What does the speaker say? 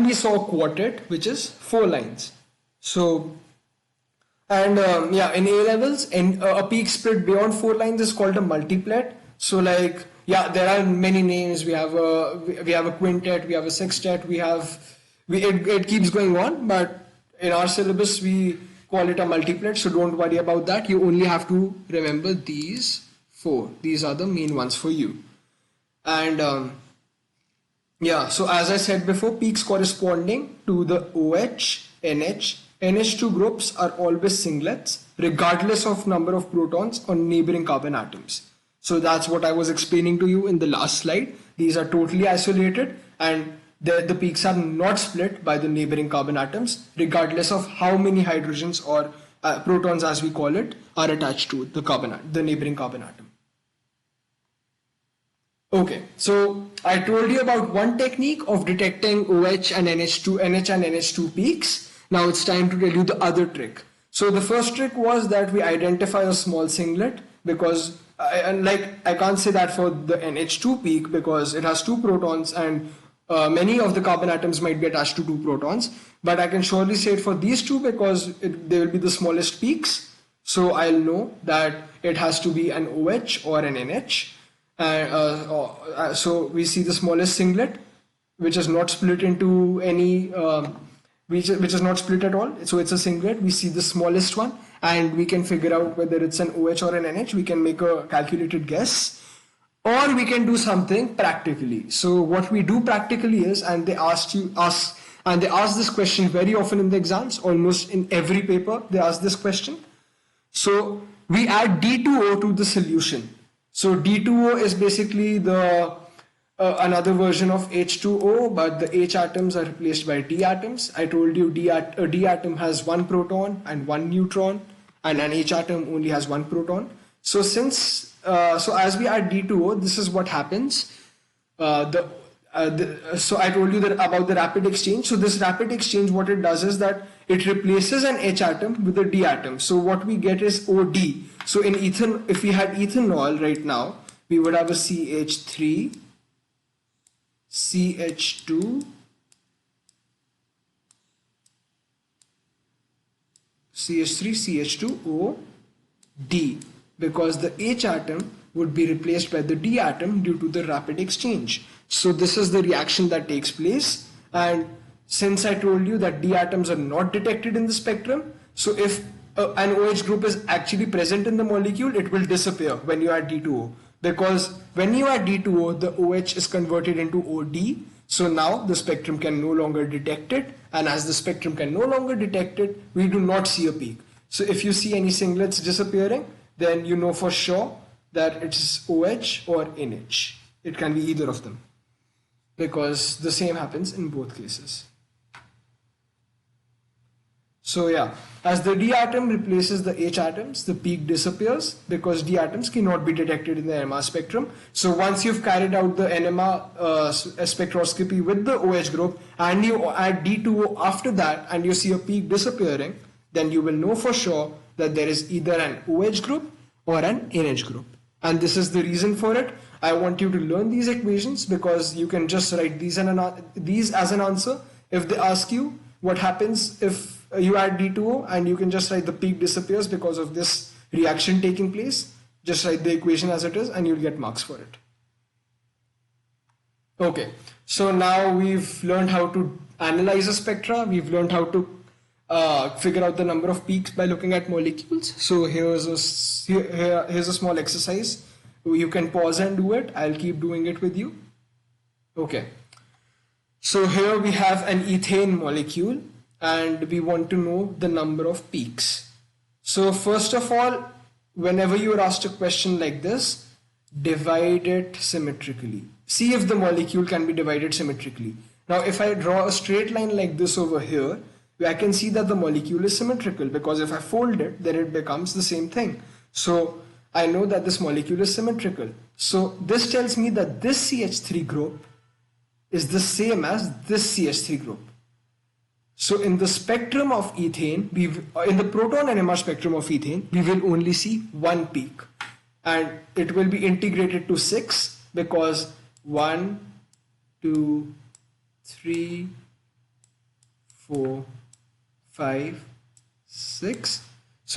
and we saw quartet, which is 4 lines. So, and yeah, in A levels, and a peak split beyond 4 lines is called a multiplet. So like, yeah, there are many names. We have a quintet, we have a sextet, it keeps going on, but in our syllabus we call it a multiplet. So don't worry about that. You only have to remember these 4. These are the main ones for you. And yeah, so as I said before, peaks corresponding to the OH, NH, NH2 groups are always singlets, regardless of number of protons on neighboring carbon atoms. So that's what I was explaining to you in the last slide. These are totally isolated, and the peaks are not split by the neighboring carbon atoms, regardless of how many hydrogens or protons, as we call it, are attached to the neighboring carbon atom. Okay, so I told you about one technique of detecting OH and NH2, NH and NH2 peaks. Now it's time to tell you the other trick. So the first trick was that we identify a small singlet, because I can't say that for the NH2 peak because it has 2 protons and many of the carbon atoms might be attached to 2 protons. But I can surely say it for these 2 because they will be the smallest peaks. So I'll know that it has to be an OH or an NH. So we see the smallest singlet, which is not split into any, which is not split at all. So it's a singlet. We see the smallest one, and we can figure out whether it's an OH or an NH. We can make a calculated guess, or we can do something practically. So what we do practically is, and they ask this question very often in the exams, almost in every paper they ask this question. So we add D2O to the solution. So D2O is basically the another version of H2O, but the H atoms are replaced by D atoms. I told you a D atom has 1 proton and 1 neutron, and an H atom only has 1 proton. So so as we add D2O, this is what happens. So I told you that about the rapid exchange. So this rapid exchange, what it does is that it replaces an H atom with a D atom. So what we get is OD. So in if we had ethanol right now, we would have a CH3, CH2, CH3, CH2, OD, because the H atom would be replaced by the D atom due to the rapid exchange. So this is the reaction that takes place. And since I told you that D atoms are not detected in the spectrum, so if an OH group is actually present in the molecule, it will disappear when you add D2O. Because when you add D2O, the OH is converted into OD. So now the spectrum can no longer detect it. And as the spectrum can no longer detect it, we do not see a peak. So if you see any singlets disappearing, then you know for sure that it's OH or NH. It can be either of them, because the same happens in both cases. So yeah, as the D atom replaces the H atoms, the peak disappears because D atoms cannot be detected in the NMR spectrum. So once you've carried out the NMR spectroscopy with the OH group and you add D2O after that and you see a peak disappearing, then you will know for sure that there is either an OH group or an NH group. And this is the reason for it. I want you to learn these equations because you can just write these as an answer. If they ask you what happens if you add D2O, and you can just write the peak disappears because of this reaction taking place, just write the equation as it is and you'll get marks for it. Okay, so now we've learned how to analyze a spectra. We've learned how to figure out the number of peaks by looking at molecules. So here's a small exercise. You can pause and do it. I'll keep doing it with you. Okay. So here we have an ethane molecule and we want to know the number of peaks. So first of all, whenever you are asked a question like this, divide it symmetrically. See if the molecule can be divided symmetrically. Now if I draw a straight line like this over here, I can see that the molecule is symmetrical, because if I fold it, then it becomes the same thing. So I know that this molecule is symmetrical. So this tells me that this CH3 group is the same as this CH3 group. So in the spectrum of ethane, in the proton NMR spectrum of ethane, we will only see one peak. And it will be integrated to 6 because 1, 2, 3, 4, 5, 6,